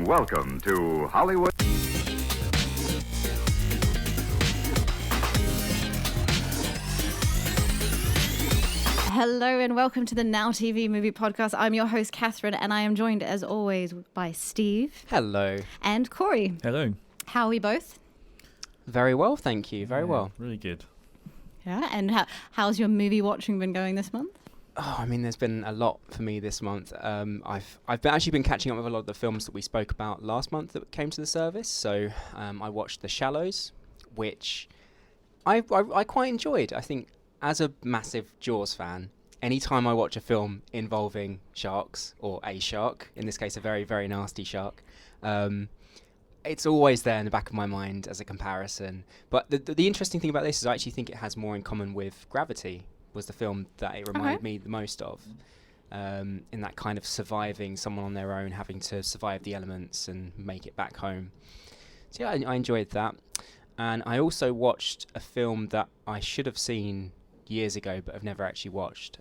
welcome to Hollywood. Hello and welcome to the Now TV Movie Podcast. I'm your host, Catherine, and I am joined, as always, by Steve. Hello. And Corey. Hello. How are we both? Very well, thank you. Very well. Really good. Yeah, and how's your movie watching been going this month? Oh, I mean, there's been a lot for me this month. I've actually been catching up with a lot of the films that we spoke about last month that came to the service. So I watched The Shallows, which I quite enjoyed. I think as a massive Jaws fan, anytime I watch a film involving sharks, or a shark, in this case a very, very nasty shark, it's always there in the back of my mind as a comparison. But the interesting thing about this is I actually think it has more in common with Gravity, was the film that it reminded me the most of, in that kind of surviving someone on their own, having to survive the elements and make it back home. So yeah, I enjoyed that. And I also watched a film that I should have seen years ago but have never actually watched.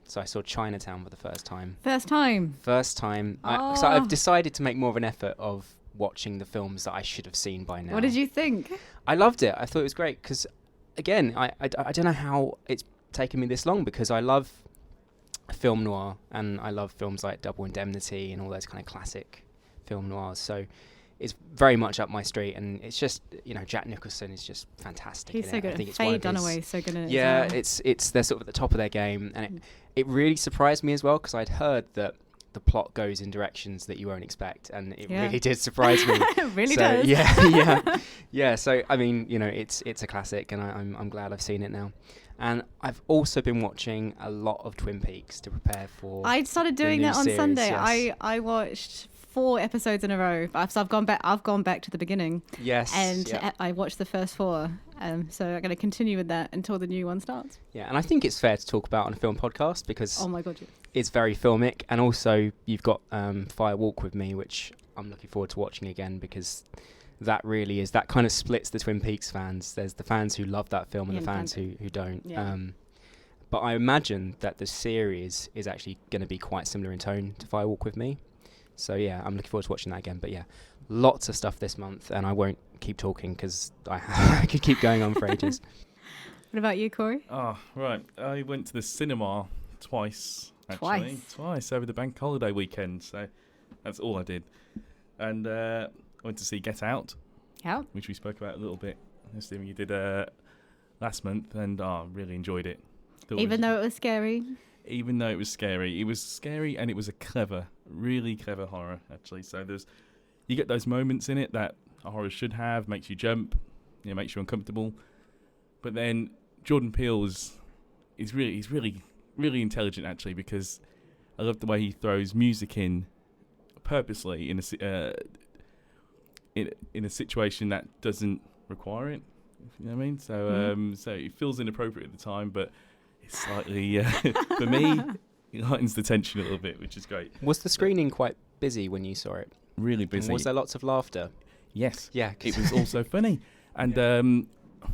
So I saw Chinatown for the first time. First time? First time. Oh. So I've decided to make more of an effort of watching the films that I should have seen by now. What did you think? I loved it. I thought it was great because, again, I don't know how it's taken me this long, because I love film noir and I love films like Double Indemnity and all those kind of classic film noirs. So it's very much up my street, and it's just, Jack Nicholson is just fantastic. He's in so it. good. I think it's Faye one of Dunaway's so good in it. Yeah, as well. it's they're sort of at the top of their game, and it really surprised me as well, because I'd heard that the plot goes in directions that you won't expect, and it really did surprise me. It really so, does. Yeah. So I mean, it's a classic, and I'm glad I've seen it now. And I've also been watching a lot of Twin Peaks to prepare for. I started doing the that new on series, Sunday. yes. I watched 4 episodes in a row. So I've gone back to the beginning. Yes. And yeah. I watched the first 4. So I'm going to continue with that until the new one starts. Yeah, and I think it's fair to talk about on a film podcast, because Oh my God, yeah. it's very filmic, and also you've got Fire Walk with Me, which I'm looking forward to watching again, because that really is, that kind of splits the Twin Peaks fans. There's the fans who love that film and the fans who don't. Yeah. But I imagine that the series is actually going to be quite similar in tone to Fire Walk with Me. So yeah, I'm looking forward to watching that again. But yeah, lots of stuff this month, and I won't keep talking because I could keep going on for ages. What about you, Corey? Oh, right. I went to the cinema twice, actually. Twice over the bank holiday weekend. So that's all I did. And I went to see Get Out, which we spoke about a little bit. Stephen, you did last month, and really enjoyed it. Even though it was scary? Even though it was scary. It was scary, and it was a really clever horror, actually. So you get those moments in it that a horror should have, makes you jump, makes you uncomfortable. But then Jordan Peele is really, really intelligent, actually, because I love the way he throws music in purposely in a situation that doesn't require it. You know what I mean? So so it feels inappropriate at the time, but it's slightly for me, it lightens the tension a little bit, which is great. Was the screening quite busy when you saw it? Really busy. And was there lots of laughter? Yes. Yeah. It was also funny. And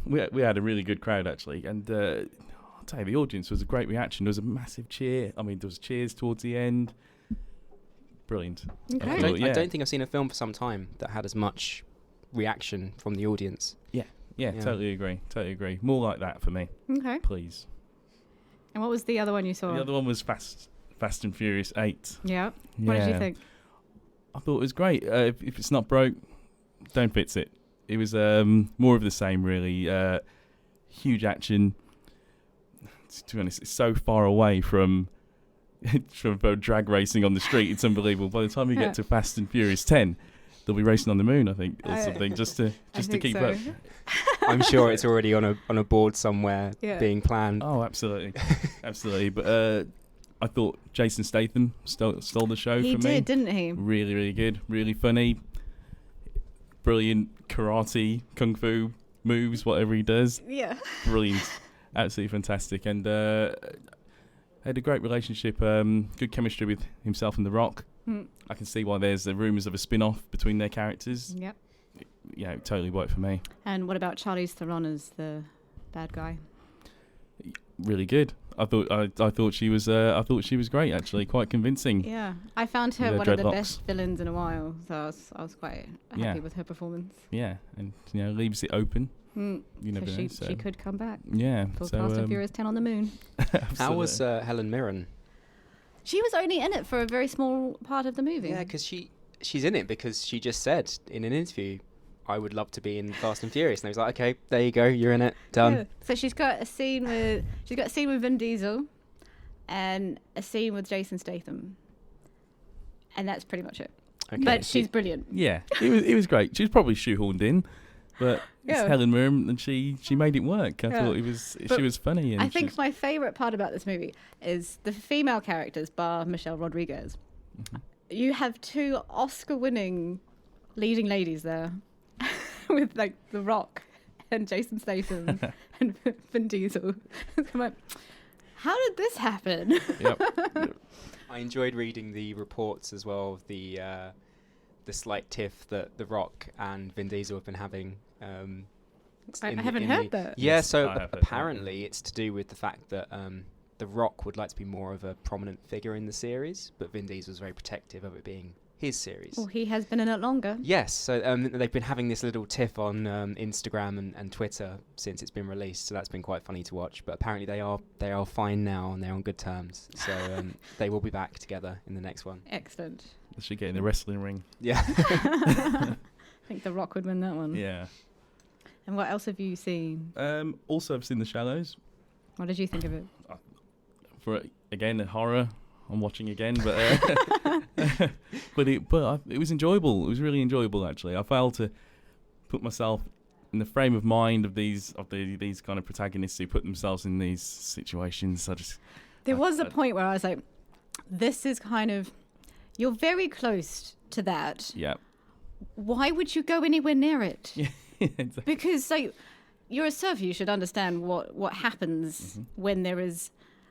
we had a really good crowd, actually. And I'll tell you, the audience was a great reaction. There was a massive cheer. I mean, there was cheers towards the end. Brilliant. Okay. I don't think I've seen a film for some time that had as much reaction from the audience. Yeah, totally agree. More like that for me. Okay. Please. And what was the other one you saw? The other one was Fast and Furious 8. Yeah. What did you think? I thought it was great. If it's not broke, don't fix it. It was more of the same, really. Huge action. To be honest, it's so far away from drag racing on the street. It's unbelievable. By the time we get to Fast and Furious 10, they'll be racing on the moon, I think, or something, just to keep up. I'm sure it's already on a board somewhere being planned. Oh, absolutely. But I thought Jason Statham stole the show He for me. did, didn't he? Really, really good. Really funny. Brilliant karate, kung fu moves, whatever he does. Yeah. Brilliant. Absolutely fantastic. And had a great relationship, good chemistry with himself and The Rock. I can see why there's the rumours of a spin-off between their characters. Yep. Yeah, it totally worked for me. And what about Charlize Theron as the bad guy? Really good. I thought she was great, actually, quite convincing. Yeah, I found her With one her of the dreadlocks. best villains in a while, so I was quite happy with her performance. Yeah, and leaves it open. Mm. You never know. So she could come back. Yeah. For So, Fast and Furious 10 on the moon. How was Helen Mirren? She was only in it for a very small part of the movie. Yeah, because she's in it because she just said in an interview, I would love to be in Fast and Furious, and I was like, okay, there you go, you're in it, done. Yeah. So she's got a scene with Vin Diesel, and a scene with Jason Statham, and that's pretty much it. Okay. But she's brilliant. Yeah, it was great. She was probably shoehorned in, but Yeah. it's Helen Mirren, and she made it work. I thought she was funny. And I think my favourite part about this movie is the female characters, bar Michelle Rodriguez. Mhm. You have two Oscar-winning leading ladies there, with like The Rock and Jason Statham and Vin Diesel. I'm like, how did this happen? Yep. I enjoyed reading the reports as well of the slight tiff that The Rock and Vin Diesel have been having. I haven't heard that. Yeah, Yes, so I have heard that. apparently it's to do with the fact that The Rock would like to be more of a prominent figure in the series, but Vin Diesel was very protective of it being his series. Well, he has been in it longer. Yes, so they've been having this little tiff on Instagram and Twitter since it's been released, so that's been quite funny to watch. But apparently they are fine now and they're on good terms, so they will be back together in the next one. Excellent. They should get in the wrestling ring. Yeah. I think The Rock would win that one. Yeah. And what else have you seen? Also, I've seen The Shallows. What did you think of it? For again, a horror. I'm watching again, but it was enjoyable. It was really enjoyable, actually. I failed to put myself in the frame of mind of these kind of protagonists who put themselves in these situations. There was a point where I was like, this is kind of, you're very close to that. Yeah. Why would you go anywhere near it? Yeah. Exactly. Because you're a surfer, you should understand what happens when there is...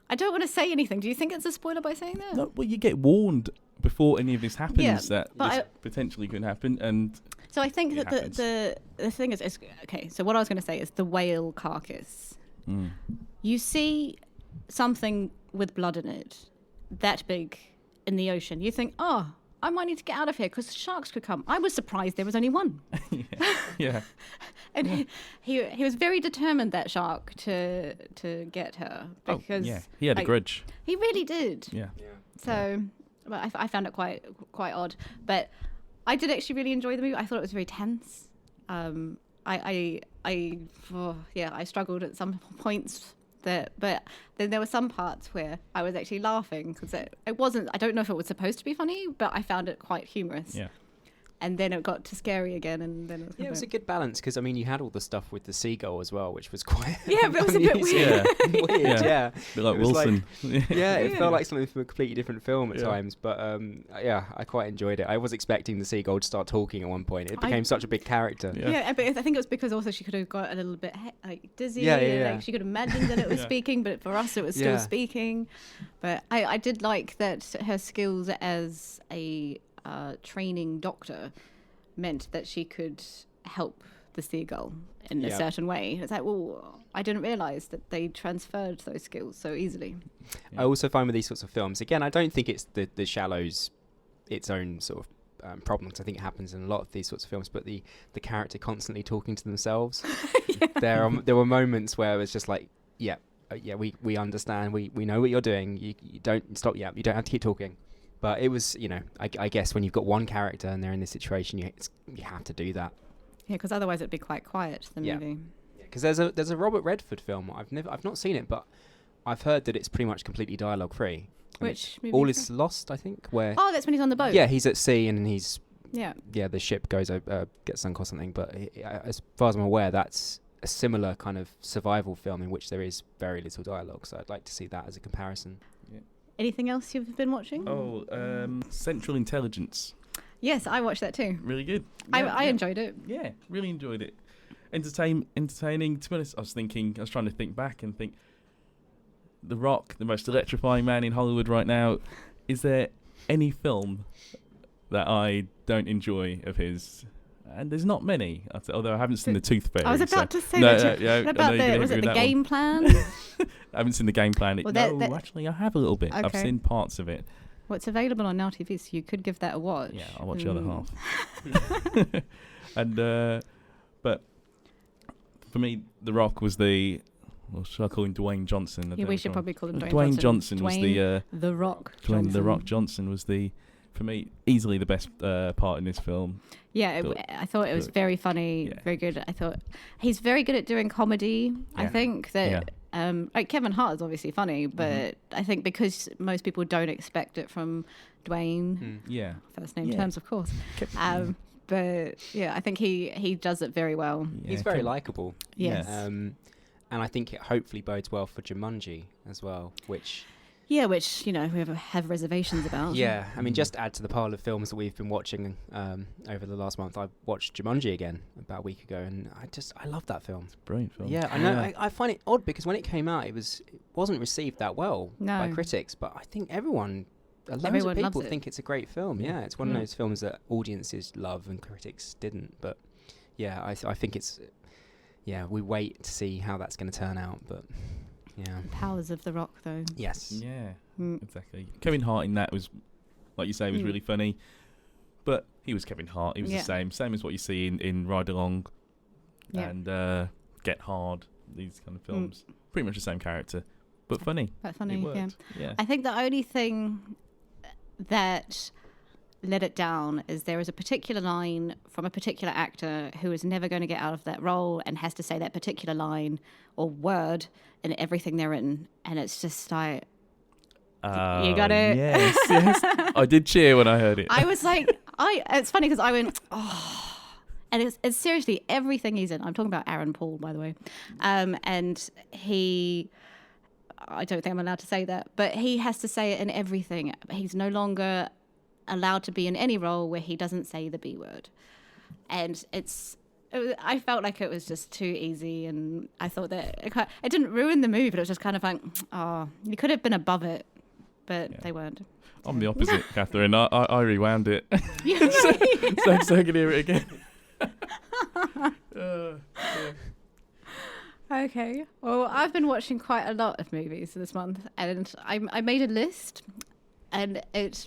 I don't want to say anything. Do you think it's a spoiler by saying that? No, well, you get warned before any of this happens that but this potentially could happen, and So I think it that the thing is, okay, so what I was going to say is the whale carcass. You see something with blood in it, that big in the ocean. You think, oh, I might need to get out of here because sharks could come. I was surprised there was only one. yeah. And he was very determined, that shark, to get her. Because he had a grudge. He really did. Yeah. So well, I found it quite odd. But I did actually really enjoy the movie. I thought it was very tense. I struggled at some points. But then there were some parts where I was actually laughing because it wasn't, I don't know if it was supposed to be funny, but I found it quite humorous. Yeah. And then it got to scary again, and then It was a good balance because, I mean, you had all the stuff with the seagull as well, which was quite Yeah, but it was a bit weird. weird. Yeah. A bit like It was Wilson. Yeah, it Yeah. felt like something from a completely different film at Yeah. times, but I quite enjoyed it. I was expecting the seagull to start talking at one point. It became such a big character. Yeah. Yeah, but I think it was because also she could have got a little bit dizzy. Yeah, and, yeah. Like, she could imagine that it was Yeah. speaking, but for us it was still Yeah. speaking. But I did like that her skills as a training doctor meant that she could help the seagull in a Yeah. certain way. It's like, well, I didn't realise that they transferred those skills so easily. Yeah. I also find with these sorts of films, again, I don't think it's the Shallows its own sort of problem, 'cause I think it happens in a lot of these sorts of films, but the character constantly talking to themselves. There were moments where it was just like, we understand, we know what you're doing, you don't stop, you don't have to keep talking. But it was, I guess when you've got one character and they're in this situation, you have to do that. Yeah, because otherwise it'd be quite quiet, the Yeah. movie. Because there's a Robert Redford film. I've not seen it, but I've heard that it's pretty much completely dialogue free. Which movie? All is Lost, I think. Where Oh, that's when he's on the boat. yeah, he's at sea and he's Yeah. the ship gets sunk or something. But as far as I'm aware, that's a similar kind of survival film in which there is very little dialogue. So I'd like to see that as a comparison. Anything else you've been watching? Central Intelligence. Yes, I watched that too. Really good. I enjoyed it. Yeah, really enjoyed it. Entertaining. To be honest, I was trying to think back and think, The Rock, the most electrifying man in Hollywood right now. Is there any film that I don't enjoy of his? And there's not many, although I haven't seen the Tooth Fairy. I was about to say no, that. yeah, What about was it the game plan? I haven't seen the game plan. Well, Actually, I have a little bit. I've Okay. seen parts of it. Well, it's available on Now TV, so you could give that a watch. Yeah, I'll watch the other half. And but for me, The Rock was the. Well, should I call him Dwayne Johnson? Yeah, we should probably call him Dwayne Dwayne Johnson. Johnson was The Rock. Dwayne The Johnson. Rock Johnson was for me, easily the best part in this film. Yeah, I thought it was very funny, very good. I thought he's very good at doing comedy. I think that like Kevin Hart is obviously funny, but I think because most people don't expect it from Dwayne, first name terms, of course. But yeah, I think he does it very well. Yeah, he's very likable. Yes. And I think it hopefully bodes well for Jumanji as well, which we have reservations about. Yeah, I mean, just to add to the pile of films that we've been watching over the last month, I watched Jumanji again about a week ago, and I love that film. It's a brilliant film. Yeah, I know. I find it odd because when it came out, it wasn't received that well by critics, but I think everyone of people think it's a great film. Yeah, it's one of those films that audiences love and critics didn't. But yeah, I think it's we wait to see how that's going to turn out, but. Yeah. Powers of the Rock, though. Yes. Yeah, exactly. Kevin Hart in that was, like you say, was really funny. But he was Kevin Hart. He was the same as what you see in Ride Along and Get Hard, these kind of films. Pretty much the same character, but funny. But funny, it worked. Yeah. I think the only thing that let it down is there is a particular line from a particular actor who is never going to get out of that role and has to say that particular line or word in everything they're in, and it's just like you got it. Yes. I did cheer when I heard it. I was like, it's funny because I went, oh, and it's seriously everything he's in. I'm talking about Aaron Paul, by the way, and I don't think I'm allowed to say that, but he has to say it in everything. He's no longer allowed to be in any role where he doesn't say the B word, and I felt like it was just too easy, and I thought that it didn't ruin the movie, but it was just kind of like, oh, you could have been above it, but they weren't. I'm the opposite, Catherine. I rewound it. so I can hear it again. Okay. Well, I've been watching quite a lot of movies this month, and I made a list, and it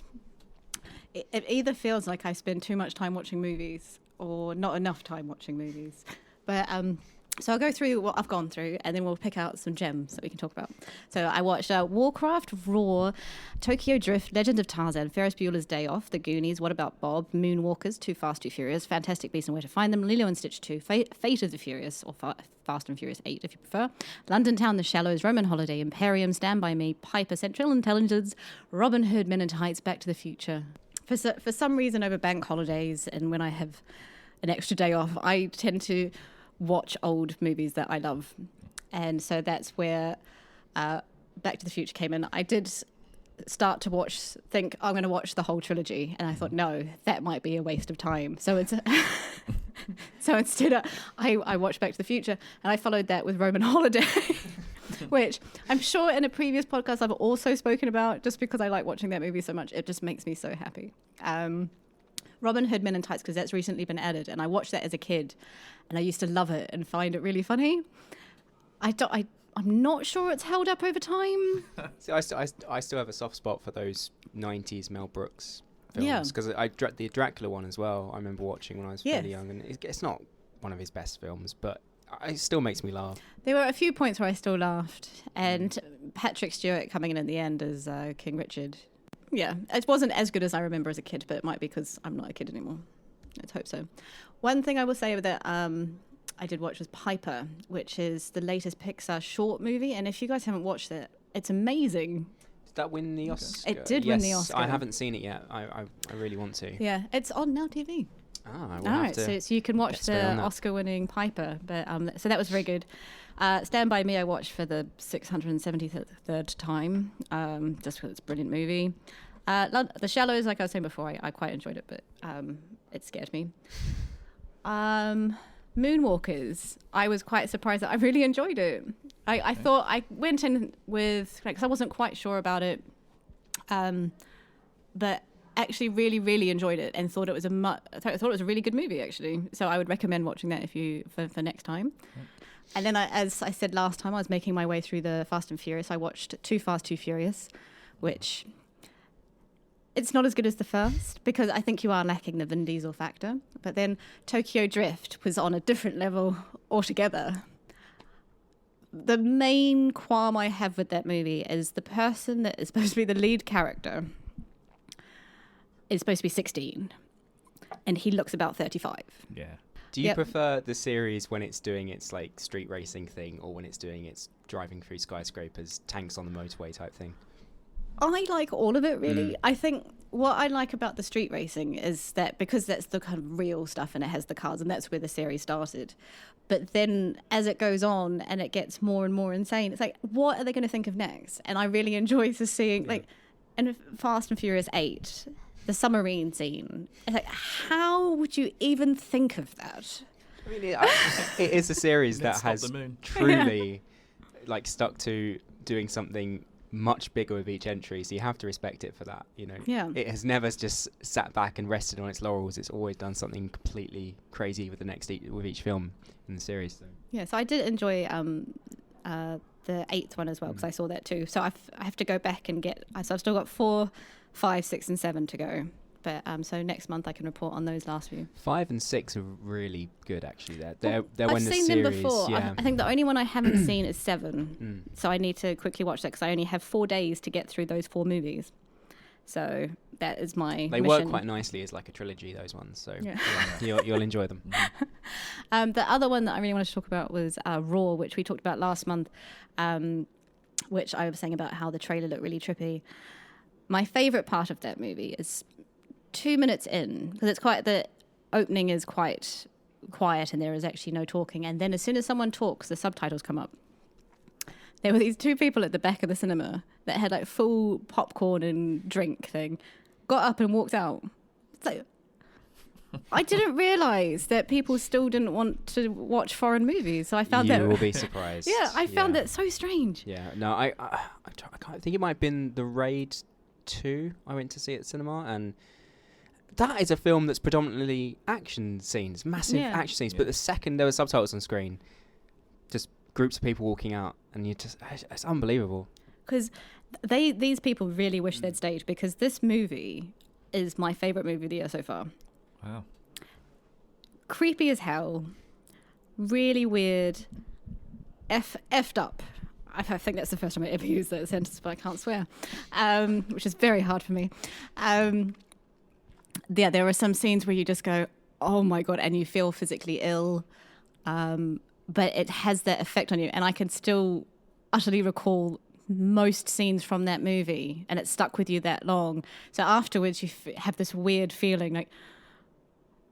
either feels like I spend too much time watching movies or not enough time watching movies. But so I'll go through what I've gone through, and then we'll pick out some gems that we can talk about. So I watched Warcraft, Raw, Tokyo Drift, Legend of Tarzan, Ferris Bueller's Day Off, The Goonies, What About Bob, Moonwalkers, Too Fast, Too Furious, Fantastic Beasts and Where to Find Them, Lilo and Stitch 2, Fate of the Furious, or Fast and Furious 8 if you prefer, London Town, The Shallows, Roman Holiday, Imperium, Stand By Me, Piper, Central Intelligence, Robin Hood, Men in Tights, Back to the Future. For some reason over bank holidays and when I have an extra day off, I tend to watch old movies that I love. And so that's where Back to the Future came in. I did start to think I'm going to watch the whole trilogy. And I thought, no, that might be a waste of time. So so instead I watched Back to the Future, and I followed that with Roman Holiday. Which I'm sure in a previous podcast I've also spoken about, just because I like watching that movie so much. It just makes me so happy. Robin Hood Men in Tights, because that's recently been added, and I watched that as a kid, and I used to love it and find it really funny. I'm not sure it's held up over time. See, I still have a soft spot for those 90s Mel Brooks films, because the Dracula one as well, I remember watching when I was fairly young, and it's not one of his best films, but it still makes me laugh. There were a few points where I still laughed, and Patrick Stewart coming in at the end as King Richard. Yeah, it wasn't as good as I remember as a kid, but it might be because I'm not a kid anymore. Let's hope so. One thing I will say that I did watch was Piper, which is the latest Pixar short movie, and if you guys haven't watched it, it's amazing. Did that win the Oscar? It did win the Oscar. I haven't seen it yet. I really want to. Yeah, it's on Now TV. All right, so you can watch the Oscar-winning Piper. But so that was very good. Stand By Me I watched for the 673rd time, just because it's a brilliant movie. The Shallows, like I was saying before, I quite enjoyed it, but it scared me. Moonwalkers, I was quite surprised that I really enjoyed it. I thought I went in with, because I wasn't quite sure about it, but actually really, really enjoyed it and thought it was I thought it was a really good movie, actually. So I would recommend watching that for next time. And then, as I said last time, I was making my way through the Fast and Furious. I watched Too Fast, Too Furious, which it's not as good as the first because I think you are lacking the Vin Diesel factor. But then Tokyo Drift was on a different level altogether. The main qualm I have with that movie is the person that is supposed to be the lead character is supposed to be 16, and he looks about 35. Yeah. Do you prefer the series when it's doing its like street racing thing, or when it's doing its driving through skyscrapers, tanks on the motorway type thing? I like all of it, really. I think what I like about the street racing is that because that's the kind of real stuff and it has the cars, and that's where the series started. But then as it goes on and it gets more and more insane, it's like, what are they going to think of next? And I really enjoy seeing, like, in Fast and Furious 8, the submarine scene. It's like, how would you even think of that? I mean, it is a series that has truly like stuck to doing something much bigger with each entry, so you have to respect it for that. It has never just sat back and rested on its laurels. It's always done something completely crazy with with each film in the series. So I did enjoy the 8th one as well, because I saw that too. So I have to go back and so I've still got 4, 5, 6 and 7 to go. But so next month I can report on those last few. 5 and 6 are really good, actually. They're I've when the seen series, them before. yeah. I think the only one I haven't seen is 7. So I need to quickly watch that because I only have 4 days to get through those 4 movies. So that is my They mission. work quite nicely as like a trilogy, those ones. So you'll enjoy them. The other one that I really wanted to talk about was Raw, which we talked about last month, which I was saying about how the trailer looked really trippy. My favourite part of that movie is 2 minutes in, because the opening is quite quiet and there is actually no talking. And then as soon as someone talks, the subtitles come up. There were these 2 people at the back of the cinema that had like full popcorn and drink thing, got up and walked out. It's like, I didn't realise that people still didn't want to watch foreign movies. So I found that... You will be surprised. Yeah, I found that so strange. Yeah, no, I can't think it might have been The Raid 2 I went to see at the cinema, and that is a film that's predominantly action scenes, massive action scenes, but the second there were subtitles on screen, just groups of people walking out, and it's unbelievable. Because these people really wish they'd stayed, because this movie is my favourite movie of the year so far. Wow. Creepy as hell, really weird, effed up. I think that's the first time I ever used that sentence, but I can't swear, which is very hard for me. There are some scenes where you just go, oh my God, and you feel physically ill, but it has that effect on you. And I can still utterly recall most scenes from that movie, and it stuck with you that long. So afterwards you have this weird feeling like,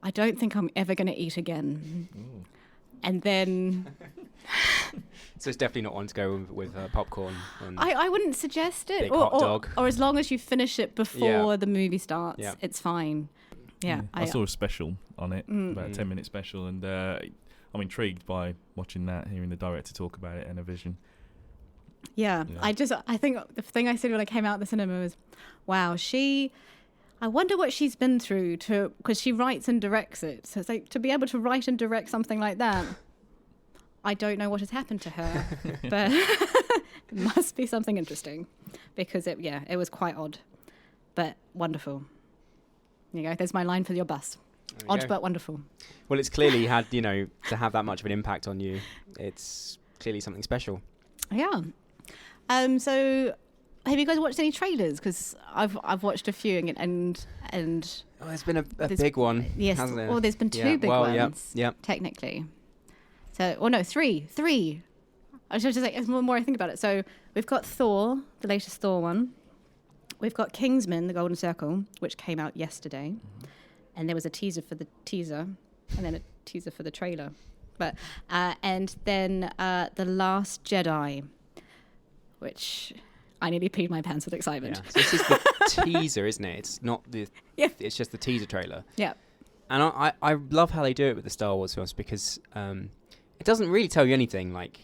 I don't think I'm ever going to eat again. Ooh. And then... So it's definitely not one to go with popcorn. And I wouldn't suggest it. Big hot dog. Or as long as you finish it before the movie starts, it's fine. Yeah. I saw a special on it, about a 10-minute special, and I'm intrigued by watching that, hearing the director talk about it and a vision. Yeah. I think the thing I said when I came out of the cinema was, wow, I wonder what she's been through because she writes and directs it. So it's like, to be able to write and direct something like that, I don't know what has happened to her, but it must be something interesting, because it was quite odd, but wonderful. There you go. There's my line for your bus. Odd but wonderful. Well, it's clearly had, to have that much of an impact on you. It's clearly something special. Yeah. So have you guys watched any trailers? Because I've watched a few and there's been a big one. Yes. Hasn't there? Well, there's been 2 big ones. Yep. Technically. So, no, 3. I was just like, the more I think about it. So we've got Thor, the latest Thor one. We've got Kingsman, The Golden Circle, which came out yesterday. And there was a teaser for the teaser, and then a teaser for the trailer. But and then The Last Jedi, which I nearly peed my pants with excitement. Yeah. So this is the teaser, isn't it? It's not the... Yeah. It's just the teaser trailer. Yeah. And I love how they do it with the Star Wars films, because it doesn't really tell you anything. Like,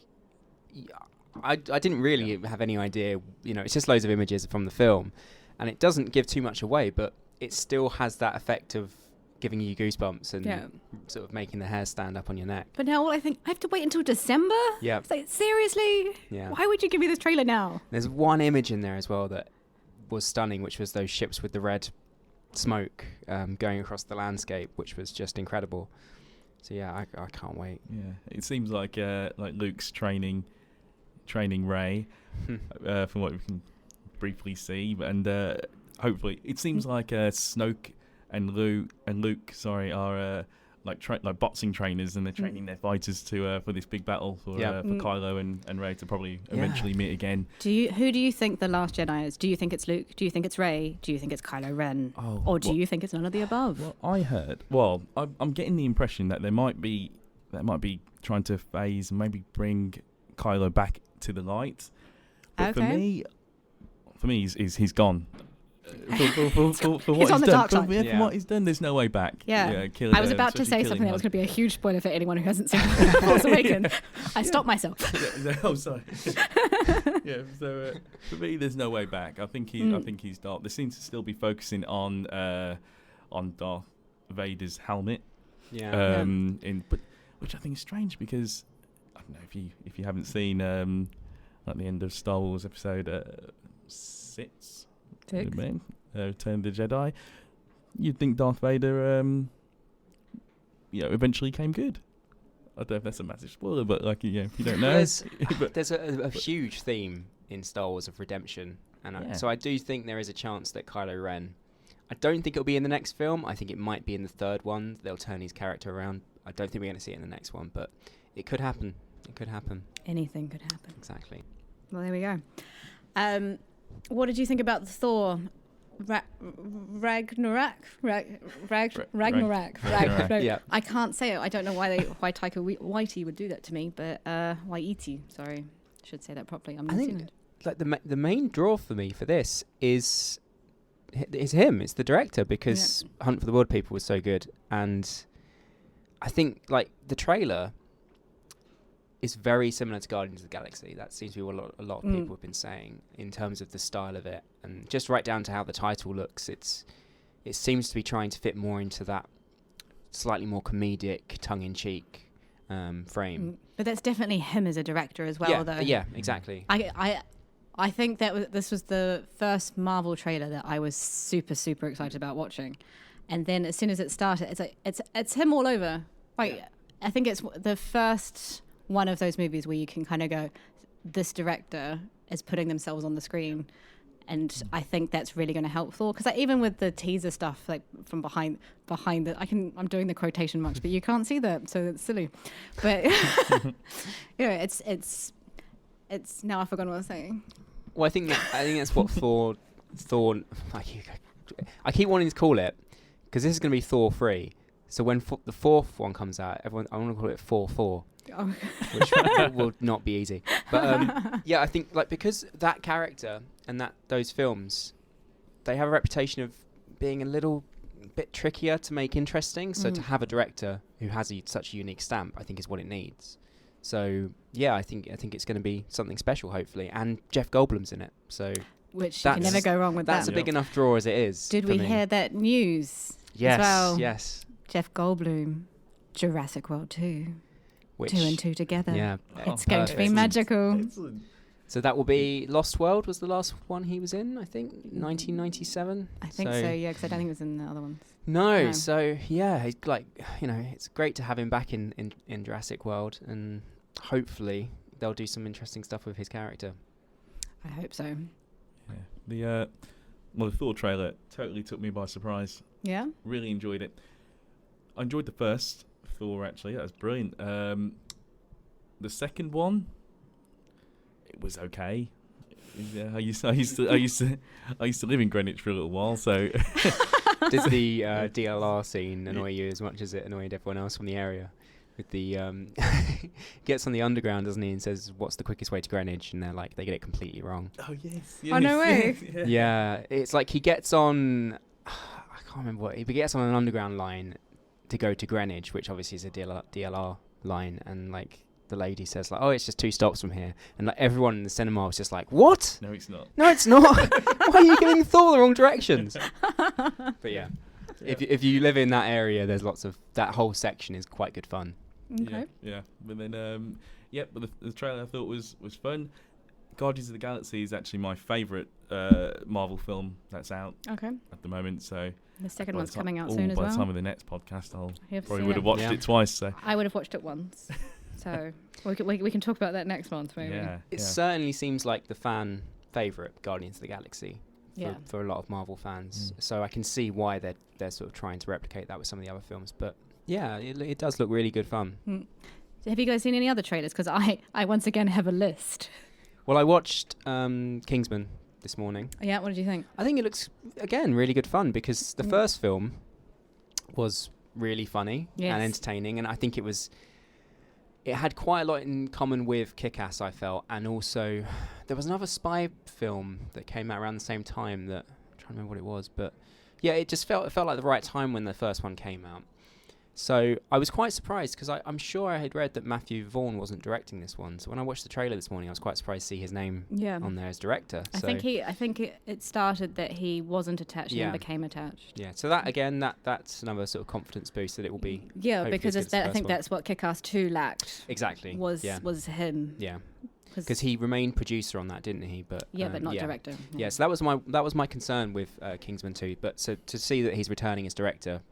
I didn't really have any idea. It's just loads of images from the film, and it doesn't give too much away. But it still has that effect of giving you goosebumps and Yeah. sort of making the hair stand up on your neck. But now I think I have to wait until December? Yeah. It's like, seriously? Yeah. Why would you give me this trailer now? There's one image in there as well that was stunning, which was those ships with the red smoke going across the landscape, which was just incredible. So yeah, I can't wait. Yeah, it seems like Luke's training Rey, from what we can briefly see, and hopefully it seems like Snoke and Luke, are like boxing trainers, and they're training their fighters to for this big battle for Kylo and Rey to probably eventually meet again. Who do you think the Last Jedi is? Do you think it's Luke? Do you think it's Rey? Do you think it's Kylo Ren? Or do you think it's none of the above? Well, I heard. Well, I'm getting the impression that they might be trying to phase and maybe bring Kylo back to the light. But Okay. for me, he's gone. For He's on the dark side. For what he's done, there's no way back. Yeah. Killing, I was about to say especially something that was killing going to be a huge spoiler for anyone who hasn't seen Force Awakens. I stopped myself. Oh, sorry. Yeah. So for me, there's no way back. I think he's dark. They seem to still be focusing on Darth Vader's helmet. Yeah. Which I think is strange because I don't know if you haven't seen at the end of Star Wars episode 6. Return of the Jedi, you'd think Darth Vader eventually came good. I don't know if that's a massive spoiler, but if you don't know, there's a huge theme in Star Wars of redemption, and so I do think there is a chance that Kylo Ren, I don't think it'll be in the next film. I think it might be in the third one. They'll turn his character around. I don't think we're going to see it in the next one, but it could happen. Anything could happen. Exactly. Well, there we go. What did you think about the Thor Ragnarok? Ragnarok. Yeah. I can't say it. I don't know why Taika Waititi would do that to me, but Waititi. Sorry, should say that properly. I'm I New think Zealand. like the main draw for me for this is him. It's the director, because Hunt for the World People was so good, and I think like the trailer is very similar to Guardians of the Galaxy. That seems to be what a lot of people have been saying in terms of the style of it, and just right down to how the title looks. It seems to be trying to fit more into that slightly more comedic, tongue-in-cheek frame. But that's definitely him as a director as well, though. Yeah, exactly. I think that this was the first Marvel trailer that I was super, super excited about watching, and then as soon as it started, it's like it's him all over. Like I think it's the first one of those movies where you can kind of go, this director is putting themselves on the screen, and I think that's really going to help Thor, because even with the teaser stuff, like from behind the, I'm doing the quotation marks, but you can't see that, so it's silly. But it's now I've forgotten what I was saying. Well, I think that's what Thor. I keep wanting to call it, because this is going to be Thor 3. So when the fourth one comes out, I want to call it 4-4. Oh. Which will not be easy, but I think like because that character and those films, they have a reputation of being a little bit trickier to make interesting. So to have a director who has such a unique stamp, I think is what it needs. So I think it's going to be something special, hopefully, and Jeff Goldblum's in it. So which you can never go wrong with that. That's a big enough draw as it is. Did we hear that news? Yes, as well? Yes. Jeff Goldblum, Jurassic World 2. 2 and 2 together. Yeah. It's going to be magical. Excellent. So that will be Lost World was the last one he was in, I think, 1997. I think so, yeah, because I don't think it was in the other ones. No, so he's like, it's great to have him back in Jurassic World, and hopefully they'll do some interesting stuff with his character. I hope so. Yeah. The Thor trailer totally took me by surprise. Yeah? Really enjoyed it. I enjoyed the first Thor, actually. That was brilliant. The second one, it was okay. Yeah, I used to live in Greenwich for a little while, so. Did the DLR scene annoy you as much as it annoyed everyone else from the area? With the gets on the underground, doesn't he, and says, "What's the quickest way to Greenwich?" And they're like, they get it completely wrong. Oh yes. Oh no way. Yes, yeah, it's like he gets on. I can't remember what he gets on an underground line to go to Greenwich, which obviously is a DLR line, and like the lady says like, "Oh, it's just 2 stops from here," and like everyone in the cinema was just like, "What? No, it's not. No, it's not. Why are you giving Thor the wrong directions?" But yeah, if you live in that area, there's lots of that whole section is quite good fun. Okay. Yeah. But then, but the trailer I thought was fun. Guardians of the Galaxy is actually my favourite Marvel film that's out Okay. at the moment. So The second by one's the time- coming out oh, soon as by well. the time of the next podcast, I'll Have probably seen would it. have watched Yeah. it twice. So I would have watched it once. So we can talk about that next month, maybe. yeah, It yeah. certainly seems like the fan favourite, Guardians of the Galaxy, Yeah. for a lot of Marvel fans. So I can see why they're sort of trying to replicate that with some of the other films. But yeah, it does look really good fun. So have you guys seen any other trailers? Because I once again have a list. Well, I watched Kingsman this morning. Yeah, what did you think? I think it looks, again, really good fun because the first film was really funny Yes. and entertaining, and I think it had quite a lot in common with Kick-Ass, I felt, and also there was another spy film that came out around the same time that I'm trying to remember what it was, but yeah, it felt like the right time when the first one came out. So I was quite surprised because I'm sure I had read that Matthew Vaughn wasn't directing this one. So when I watched the trailer this morning, I was quite surprised to see his name on there as director. I think it started that he wasn't attached and Yeah. then became attached. Yeah, so that again, that's another sort of confidence boost that it will be. Yeah, hopefully because as good as the I first think one. that's what Kick-Ass 2 lacked. Exactly. Was him. Yeah, because he remained producer on that, didn't he? But but not director. Yeah, so that was my concern with Kingsman 2. But so to see that he's returning as director,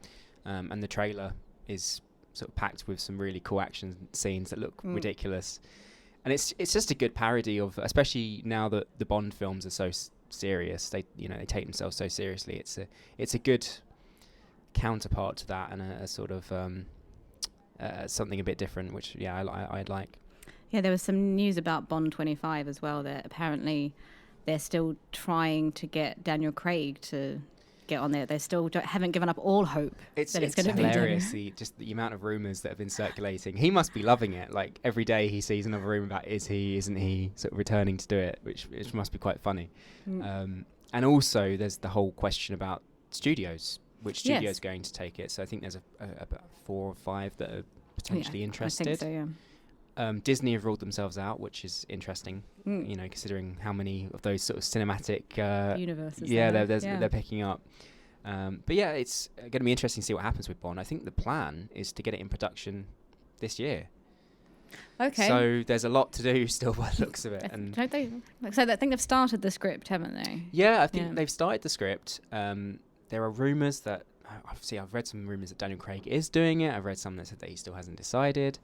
and the trailer is sort of packed with some really cool action scenes that look ridiculous, and it's just a good parody of, especially now that the Bond films are so serious. They take themselves so seriously. It's a good counterpart to that, and a sort of something a bit different, which I'd like. Yeah, there was some news about Bond 25 as well, that apparently they're still trying to get Daniel Craig to get on there. They still haven't given up all hope It's that it's going to be hilarious, done. just the amount of rumours that have been circulating. He must be loving it. Like every day he sees another rumour about isn't he sort of returning to do it, which must be quite funny. And also there's the whole question about studios, which studio's going to take it. So I think there's about 4 or 5 that are potentially interested. I think so, yeah. Disney have ruled themselves out, which is interesting, considering how many of those sort of cinematic universes they're picking up. But yeah, it's going to be interesting to see what happens with Bond. I think the plan is to get it in production this year. Okay. So there's a lot to do still by the looks of it. And don't they? So I think they've started the script, haven't they? yeah, I think they've started the script. There are rumours that, I've read some rumours that Daniel Craig is doing it. I've read some that said that he still hasn't decided.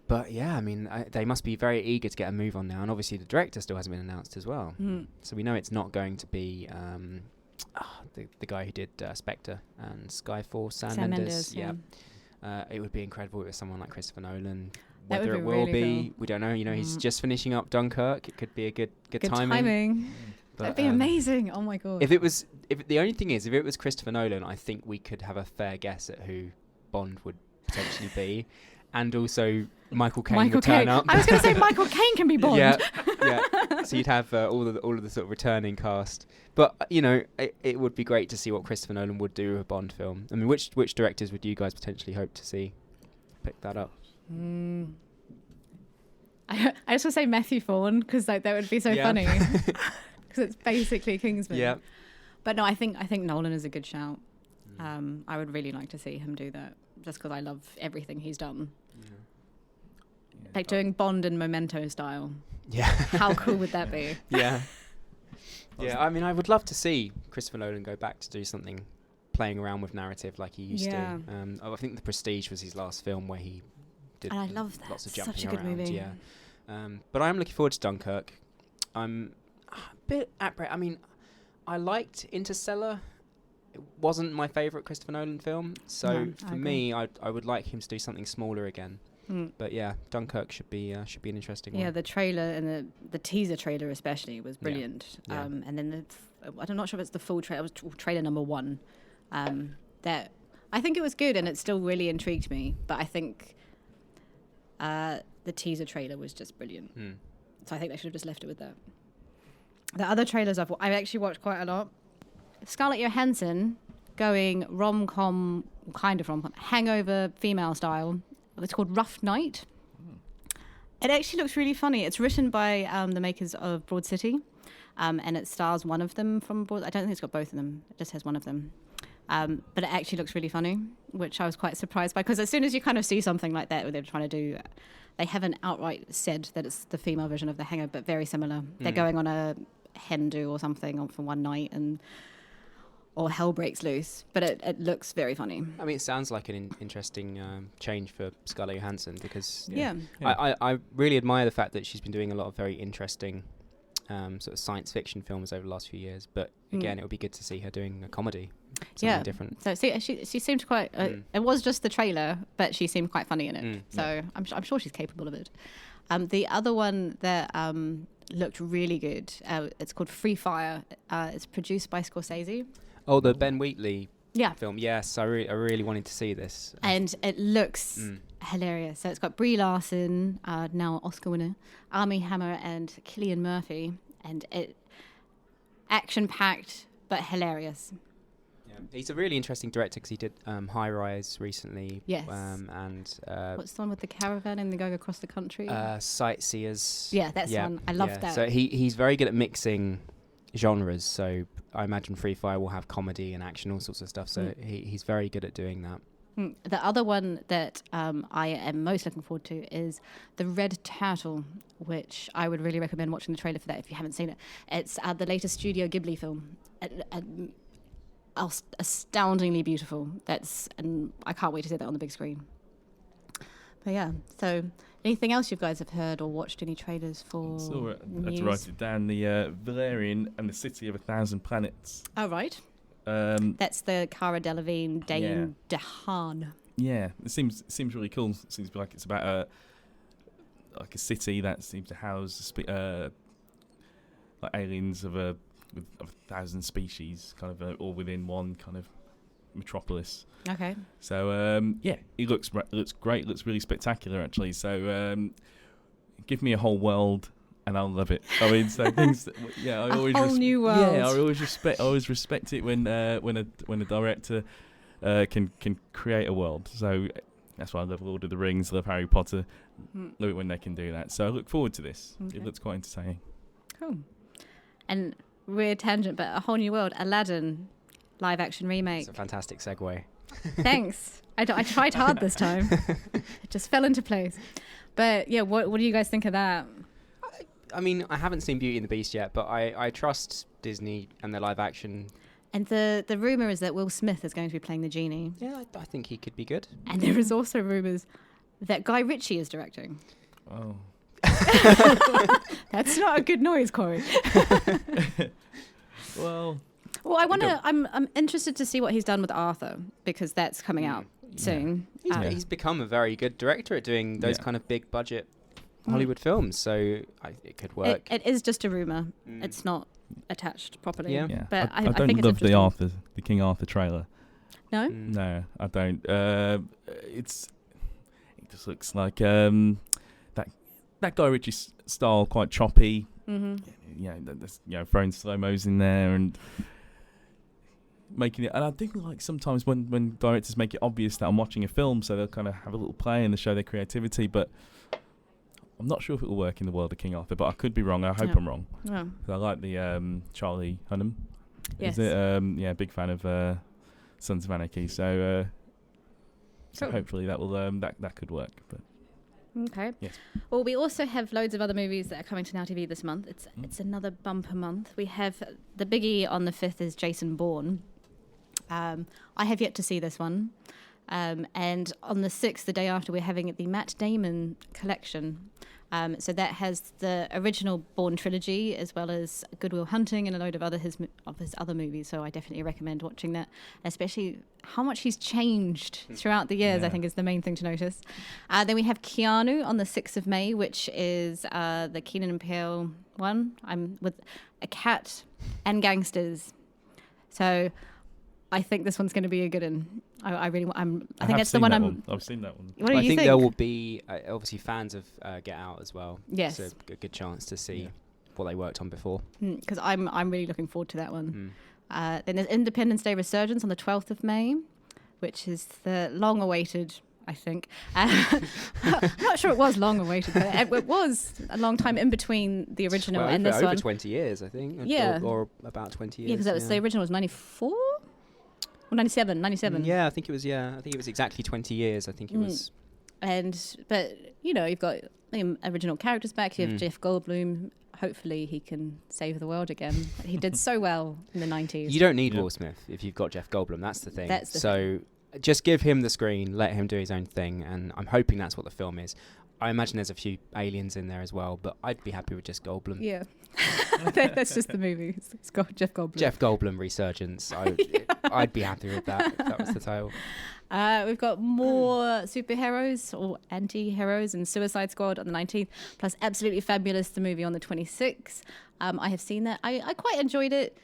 But yeah, I mean, they must be very eager to get a move on now. And obviously the director still hasn't been announced as well. So we know it's not going to be the guy who did Spectre and Skyfall, Sam Mendes. Yeah. It would be incredible if it was someone like Christopher Nolan. That would Whether be it will really be, cool. we don't know. He's just finishing up Dunkirk. It could be a good timing. But, That'd be amazing. Oh my god. If the only thing is, if it was Christopher Nolan, I think we could have a fair guess at who Bond would potentially be. And also Michael Caine would turn up. I was going to say Michael Caine can be Bond. Yeah. So you'd have all of the sort of returning cast. But it would be great to see what Christopher Nolan would do with a Bond film. I mean, which directors would you guys potentially hope to see pick that up? I just want to say Matthew Vaughn, because that would be so funny. Because it's basically Kingsman. Yeah. But no, I think Nolan is a good shout. I would really like to see him do that, just because I love everything he's done. Like doing Bond and Memento style. Yeah. How cool would that be? Yeah. Yeah, I mean, I would love to see Christopher Nolan go back to do something playing around with narrative like he used to. I think The Prestige was his last film where he did And I love that. lots of Such jumping a good around. movie. Yeah. But I'm looking forward to Dunkirk. I'm a bit I mean, I liked Interstellar. It wasn't my favourite Christopher Nolan film, so No, I for agree. me, I would like him to do something smaller again. But yeah, Dunkirk should be an interesting one. Yeah, the trailer and the teaser trailer especially was brilliant. Yeah. And then I'm not sure if it's the full trailer. It was trailer number 1. That I think it was good, and it still really intrigued me. But I think the teaser trailer was just brilliant. So I think they should have just left it with that. The other trailers I've actually watched quite a lot. Scarlett Johansson going rom-com, kind of rom-com, hangover female style. It's called Rough Night. It actually looks really funny. It's written by the makers of Broad City. and it stars one of them from Bourne. I don't think it's got both of them. It just has one of them. But it actually looks really funny, which I was quite surprised by, because as soon as you kind of see something like that where they're trying to do, they haven't outright said that it's the female version of The Hangar, but very similar. They're going on a hen do or something for one night, or hell breaks loose, but it looks very funny. I mean, it sounds like an interesting change for Scarlett Johansson, because Yeah. I really admire the fact that she's been doing a lot of very interesting sort of science fiction films over the last few years. But again, it would be good to see her doing a comedy, something different. So see, she seemed quite. It was just the trailer, but she seemed quite funny in it. So I'm sure she's capable of it. The other one that looked really good. It's called Free Fire. It's produced by Scorsese. Oh, the Ben Wheatley Yeah. film. Yes, I really wanted to see this. And it looks hilarious. So it's got Brie Larson, now Oscar winner, Armie Hammer, and Cillian Murphy, and it action-packed but hilarious. Yeah. He's a really interesting director, because he did High Rise recently. Yes. And What's the one with the caravan and they're going across the country? Sightseers. Yeah, that's the one. I love that. So he's very good at mixing genres. So I imagine Free Fire will have comedy and action, all sorts of stuff. So he's very good at doing that. The other one that I am most looking forward to is The Red Turtle, which I would really recommend watching the trailer for that if you haven't seen it. It's the latest Studio Ghibli film. Astoundingly beautiful. And I can't wait to see that on the big screen. But yeah, so anything else you guys have heard or watched, any trailers for? I had to write it down. The Valerian and the City of 1,000 Planets. Oh, right. That's the Cara Delevingne, Dane DeHaan. Yeah, it seems really cool. It seems like it's about a city that seems to house like aliens of 1,000 species, kind of all within one kind of metropolis. Okay. So it looks great. Looks really spectacular, actually. So give me a whole world, and I'll love it. I mean, so things. I always new world. Yeah, I always respect it when a director can create a world. So that's why I love Lord of the Rings, love Harry Potter. Love it when they can do that. So I look forward to this. Okay. It looks quite entertaining. Cool. And weird tangent, but A Whole New World, Aladdin, live action remake. It's a fantastic segue. Thanks. I tried hard this time. It just fell into place. But yeah, what do you guys think of that? I mean, I haven't seen Beauty and the Beast yet, but I trust Disney and their live action. And the rumour is that Will Smith is going to be playing the genie. Yeah, I think he could be good. And there is also rumours that Guy Ritchie is directing. Oh. That's not a good noise, Corey. Well, I want to. I'm interested to see what he's done with Arthur, because that's coming out soon. He's become a very good director at doing those kind of big budget Hollywood films, so it could work. It is just a rumor. It's not attached properly. Yeah. But I don't think love it's the King Arthur trailer. No. No, I don't. It just looks like that Guy Ritchie style, quite choppy. There's throwing slow-mos in there and making it. And I think like sometimes when directors make it obvious that I'm watching a film, so they'll kind of have a little play and they show their creativity, but I'm not sure if it will work in the world of King Arthur, but I could be wrong. I hope I'm wrong. Oh. I like the Charlie Hunnam. Yes. Is it? Big fan of Sons of Anarchy. So Cool. hopefully that will that could work. But Okay. yes. Well, we also have loads of other movies that are coming to Now TV this month. It's another bumper month. We have the biggie on the 5th is Jason Bourne. I have yet to see this one. And on the 6th, the day after, we're having the Matt Damon collection. So that has the original Bourne trilogy, as well as Good Will Hunting and a load of his other movies. So I definitely recommend watching that, especially how much he's changed throughout the years. I think is the main thing to notice. Then we have Keanu on the 6th of May, which is the Keenan and Peele one. I'm with a cat and gangsters. So I think this one's going to be a good one. I think that's the one I've seen that one. What do you think think? there will be obviously fans of Get Out as well. Yes. So a good chance to see what they worked on before. Because I'm really looking forward to that one. Then there's Independence Day Resurgence on the 12th of May, which is the long-awaited I think. I'm not sure it was long awaited, but it was a long time in between the original Well, and over, this over one. 20 years, I think. Yeah. Or about 20 years. Yeah, because the original was 94 or 97. Yeah, I think it was. Yeah, I think it was exactly 20 years. I think it was. But you've got the original characters back. You have Jeff Goldblum. Hopefully, he can save the world again. He did so well in the 90s. You don't need Will Smith if you've got Jeff Goldblum. That's the thing. So just give him the screen, let him do his own thing, and I'm hoping that's what the film is. I imagine there's a few aliens in there as well, but I'd be happy with just Goldblum. Yeah. That's just the movie. It's got Jeff Goldblum. Jeff Goldblum resurgence. I'd be happy with that if that was the title. We've got more superheroes or anti-heroes in Suicide Squad on the 19th, plus Absolutely Fabulous, the movie, on the 26th. I have seen that. I quite enjoyed it.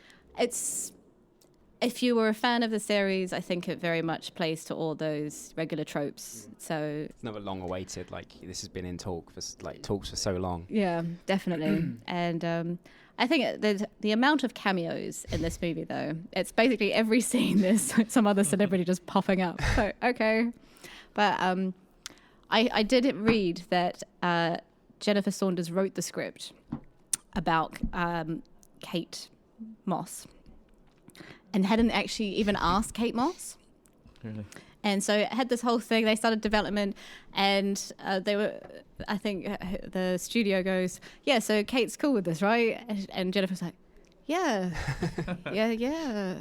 If you were a fan of the series, I think it very much plays to all those regular tropes. So it's never long awaited. Like, this has been in talks for so long. Yeah, definitely. And I think the amount of cameos in this movie, though, it's basically every scene there's some other celebrity just popping up. So, okay. But I did read that Jennifer Saunders wrote the script about Kate Moss and hadn't actually even asked Kate Moss. Really? And so it had this whole thing. They started development, and I think the studio goes, yeah, so Kate's cool with this, right? And Jennifer's like, yeah, yeah.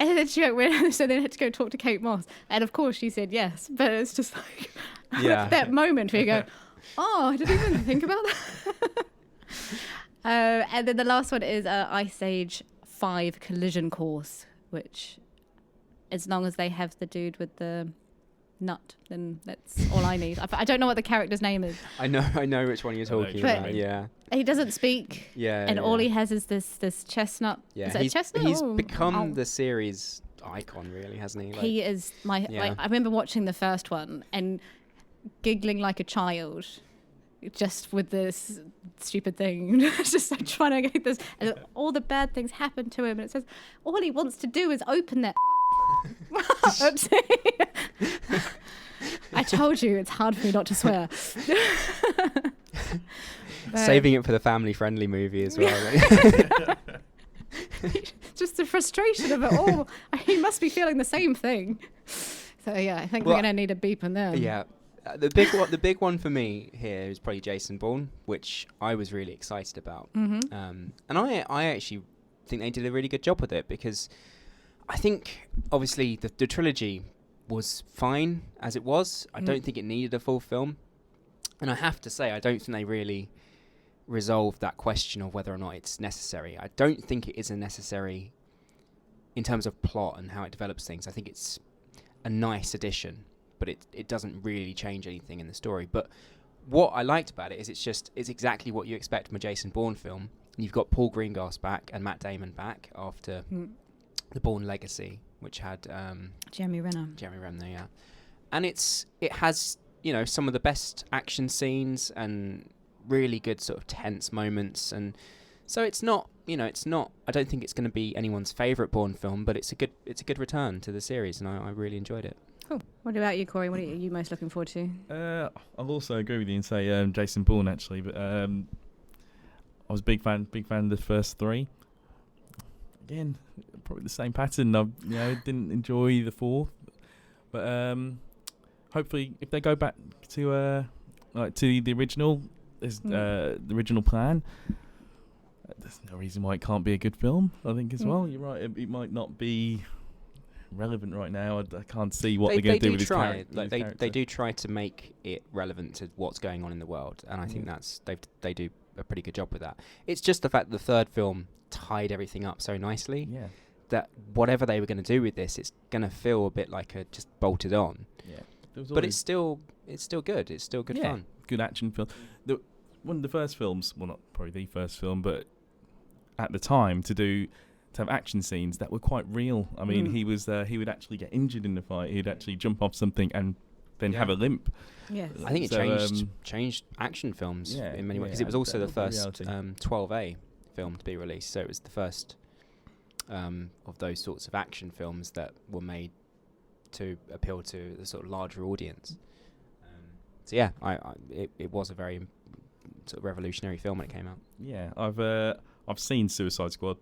And then she went, so they had to go talk to Kate Moss. And of course she said yes. But it's just like that moment where you go, oh, I didn't even think about that. And then the last one is Ice Age 5 Collision Course, which, as long as they have the dude with the nut, then that's all I need. I don't know what the character's name is. I know which one you're talking about. Yeah. He doesn't speak. Yeah. And all he has is this chestnut. Yeah. Is that chestnut? He's become the series icon, really, hasn't he? Like, he is my. Yeah. Like, I remember watching the first one and giggling like a child, just with this stupid thing. Just like trying to get this, and all the bad things happen to him. And it says all he wants to do is open that. I told you it's hard for me not to swear. Saving it for the family-friendly movie as well. Just the frustration of it all. He must be feeling the same thing. So yeah, I think we're going to need a beep in there. Yeah. The big one for me here is probably Jason Bourne, which I was really excited about. Mm-hmm. And I actually think they did a really good job with it, because I think, obviously, the trilogy was fine as it was. I don't think it needed a full film. And I have to say, I don't think they really resolved that question of whether or not it's necessary. I don't think it is a necessary in terms of plot and how it develops things. I think it's a nice addition, but it doesn't really change anything in the story. But what I liked about it is it's exactly what you expect from a Jason Bourne film. You've got Paul Greengrass back and Matt Damon back after the Bourne Legacy, which had Jeremy Renner, yeah. And it has, some of the best action scenes and really good sort of tense moments, and so it's not I don't think it's going to be anyone's favourite Bourne film, but it's a good return to the series, and I really enjoyed it. Cool. What about you, Corey? What are you most looking forward to? I'll also agree with you and say Jason Bourne, actually, but I was a big fan of the first three. Again, probably the same pattern. I didn't enjoy the fourth, but hopefully if they go back to the original, the original plan, there's no reason why it can't be a good film, I think, as well. You're right, it might not be relevant right now. I can't see what they're going to do with his character. They do try to make it relevant to what's going on in the world, and I think they do a pretty good job with that. It's just the fact that the third film tied everything up so nicely that whatever they were going to do with this, it's going to feel a bit like a just bolted on. Yeah, but it's still good. It's still good fun. Good action film. One of the first films, well, not probably the first film, but at the time to have action scenes that were quite real. I mean, he would actually get injured in the fight. He'd actually jump off something and then have a limp. Yes. I think it changed action films in many ways, because it was also the first 12A film to be released. So it was the first of those sorts of action films that were made to appeal to the sort of larger audience. So yeah, it was a very sort of revolutionary film when it came out. Yeah, I've seen Suicide Squad.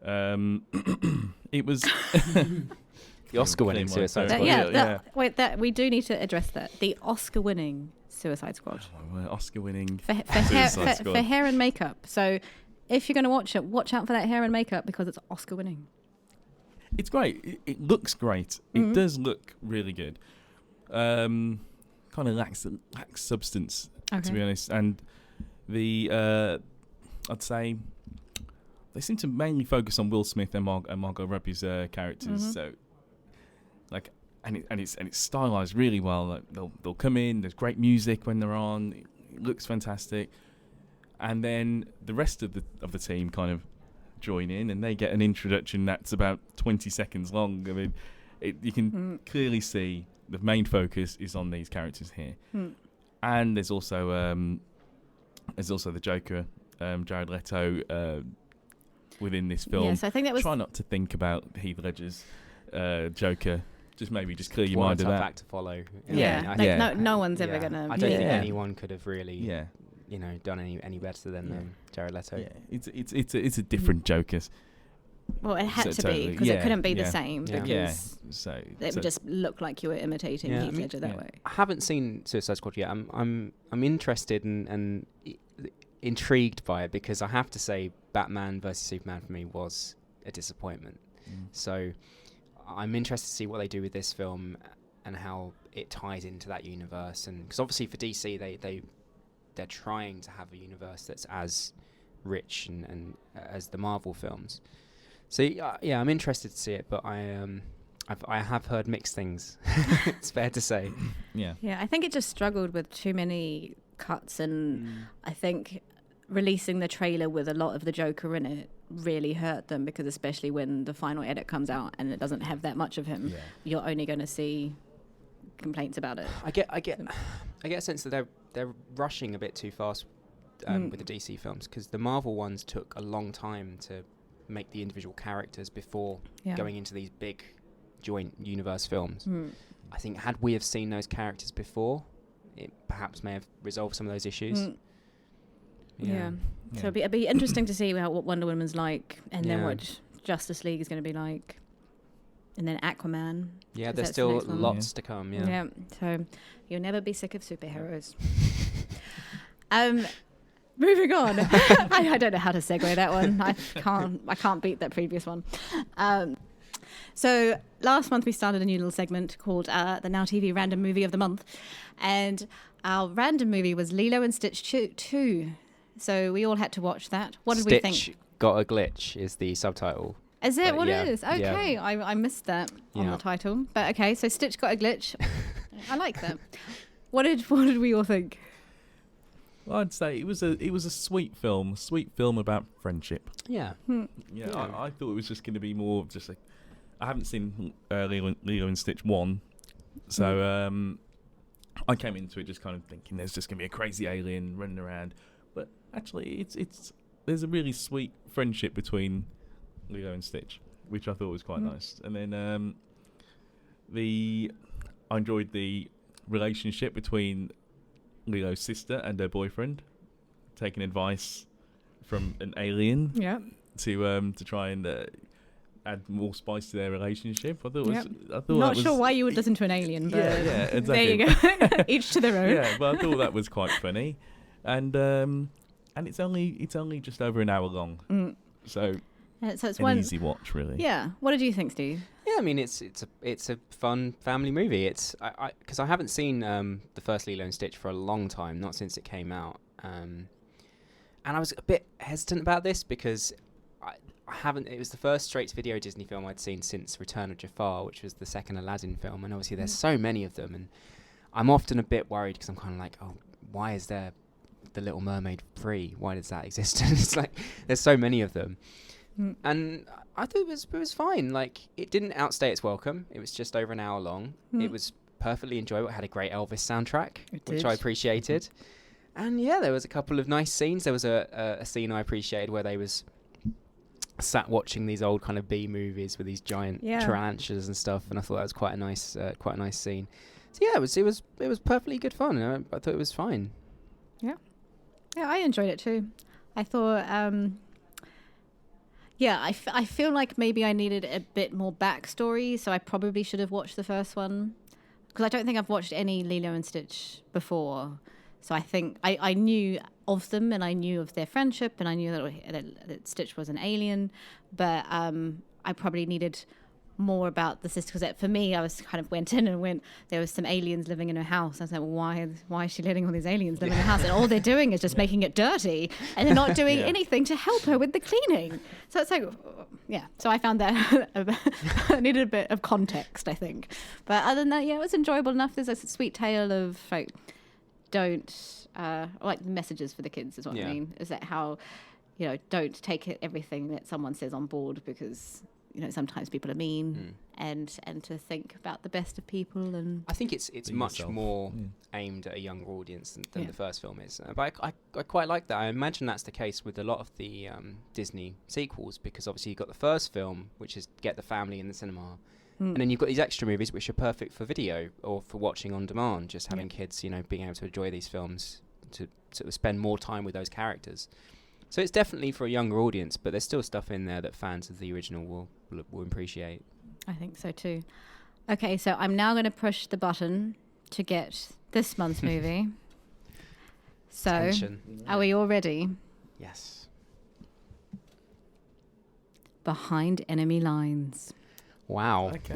It was The Oscar-winning Suicide Squad. Wait, that we do need to address that. The Oscar-winning Suicide Squad. Oscar-winning for hair and makeup. So if you're going to watch it, watch out for that hair and makeup because it's Oscar-winning. It's great. It looks great. It does look really good. Kind of lacks substance, to be honest. And the I'd say they seem to mainly focus on Will Smith and Margot Robbie's characters. So, like, and it's stylized really well. Like, they'll come in. There's great music when they're on. It looks fantastic. And then the rest of the team kind of join in, and they get an introduction that's about 20 seconds long. I mean, you can clearly see the main focus is on these characters here. And there's also the Joker, Jared Leto, within this film. Yes, I think that was. Try not to think about Heath Ledger's Joker. Just clear your One mind of tough that. act to follow. No one's ever gonna. I don't think anyone could have really, done any better than Jared Leto. Yeah, it's a different Joker. Well, it had to be because it couldn't be the same because it would just look like you were imitating Heath Ledger that way. I haven't seen Suicide Squad yet. I'm interested and intrigued by it because I have to say Batman vs Superman for me was a disappointment. So I'm interested to see what they do with this film and how it ties into that universe. And because obviously for DC they're trying to have a universe that's as rich and as the Marvel films. So yeah, I'm interested to see it, but I have heard mixed things. It's fair to say. Yeah, I think it just struggled with too many cuts, and I think releasing the trailer with a lot of the Joker in it really hurt them because especially when the final edit comes out and it doesn't have that much of him, you're only going to see complaints about it. I get a sense that they're rushing a bit too fast with the DC films because the Marvel ones took a long time to make the individual characters before going into these big joint universe films. I think had we have seen those characters before, it perhaps may have resolved some of those issues. So it'd be interesting to see what Wonder Woman's like, and then what Justice League is going to be like, and then Aquaman. Yeah, there's still lots to come. Yeah. So you'll never be sick of superheroes. Moving on. I don't know how to segue that one. I can't beat that previous one. So last month we started a new little segment called the Now TV Random Movie of the Month, and our random movie was Lilo and Stitch 2. So we all had to watch that. What did we think? Stitch Got a Glitch is the subtitle. Is it what it is? Okay, I missed that on the title. But okay, so Stitch Got a Glitch. I like that. What did we all think? Well, I'd say it was a sweet film about friendship. Yeah. I thought it was just going to be more of just like, I haven't seen Lilo and Stitch 1, so I came into it just kind of thinking there's just going to be a crazy alien running around, but actually there's a really sweet friendship between Lilo and Stitch, which I thought was quite nice. And then I enjoyed the relationship between Lilo's sister and her boyfriend, taking advice from an alien to try and add more spice to their relationship. I thought not sure why you would listen to an alien, but exactly. There you go. Each to their own. Yeah, but I thought that was quite funny, and it's only just over an hour long, so it's an easy watch, really. Yeah. What did you think, Steve? Yeah, I mean it's a fun family movie. It's because I haven't seen the first Lilo and Stitch for a long time, not since it came out, and I was a bit hesitant about this because I haven't. It was the first straight-to-video Disney film I'd seen since Return of Jafar, which was the second Aladdin film, and obviously there's so many of them, and I'm often a bit worried because I'm kind of like, oh, why is there the Little Mermaid 3? Why does that exist? And it's like there's so many of them. And I thought it was fine. Like, it didn't outstay its welcome. It was just over an hour long. It was perfectly enjoyable. It had a great Elvis soundtrack, which I appreciated. And yeah, there was a couple of nice scenes. There was a scene I appreciated where they was sat watching these old kind of B movies with these giant Yeah. tarantulas and stuff, and I thought that was quite a nice scene. So yeah, it was perfectly good fun. I thought it was fine. Yeah, I enjoyed it too. I thought, I feel like maybe I needed a bit more backstory, so I probably should have watched the first one, because I don't think I've watched any Lilo and Stitch before. So I think I knew of them, and I knew of their friendship, and I knew that Stitch was an alien, but I probably needed more about the sister, because for me, I was kind of went in and went, there was some aliens living in her house. I was like, well, why is she letting all these aliens live in her house? And all they're doing is just making it dirty, and they're not doing anything to help her with the cleaning. So it's like, yeah. So I found that I needed a bit of context, I think. But other than that, yeah, it was enjoyable enough. There's a sweet tale of like, like messages for the kids is what I mean. Is that how, don't take everything that someone says on board, because sometimes people are mean, and to think about the best of people. And I think it's much more aimed at a younger audience than the first film is. But I quite like that. I imagine that's the case with a lot of the Disney sequels, because obviously you've got the first film, which is get the family in the cinema, and then you've got these extra movies which are perfect for video or for watching on demand, just having kids, being able to enjoy these films, to sort of spend more time with those characters. So it's definitely for a younger audience, but there's still stuff in there that fans of the original will appreciate. I think so too. Okay, so I'm now going to push the button to get this month's movie. So, Tension. Are we all ready? Yes. Behind Enemy Lines. Wow. Okay.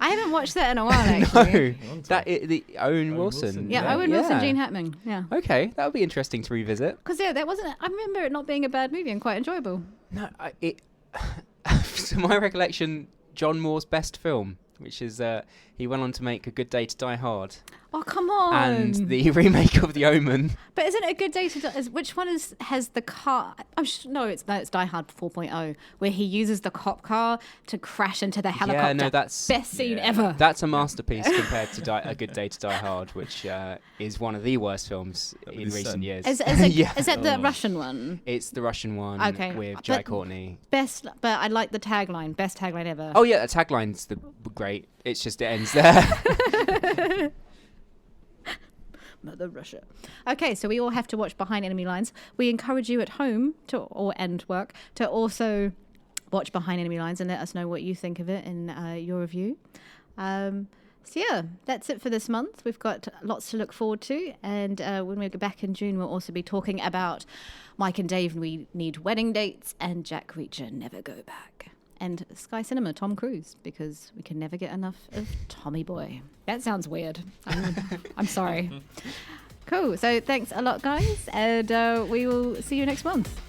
I haven't watched that in a while, actually. No, the Owen Wilson. Yeah, Owen Wilson, Gene Hackman. Yeah. Okay, that would be interesting to revisit. Because that wasn't. I remember it not being a bad movie and quite enjoyable. No, to my recollection, John Moore's best film, which is he went on to make A Good Day to Die Hard. Oh, come on. And the remake of The Omen. But isn't it A Good Day to Die? Which one has the car? No, it's Die Hard 4.0, where he uses the cop car to crash into the helicopter. Yeah, no, that's best scene ever. That's a masterpiece compared to A Good Day to Die Hard, which is one of the worst films in recent years. Is that the Russian one? It's the Russian one with Jai Courtney. But I like the tagline. Best tagline ever. Oh yeah, the tagline's great. It's just it ends there. Mother Russia. Okay, so we all have to watch Behind Enemy Lines. We encourage you at home and work to also watch Behind Enemy Lines and let us know what you think of it in your review. So yeah, that's it for this month. We've got lots to look forward to, and when we go back in June, we'll also be talking about Mike and Dave We Need Wedding Dates and Jack Reacher Never Go Back. And Sky Cinema, Tom Cruise, because we can never get enough of Tommy Boy. That sounds weird. I'm sorry. Cool. So thanks a lot, guys. And we will see you next month.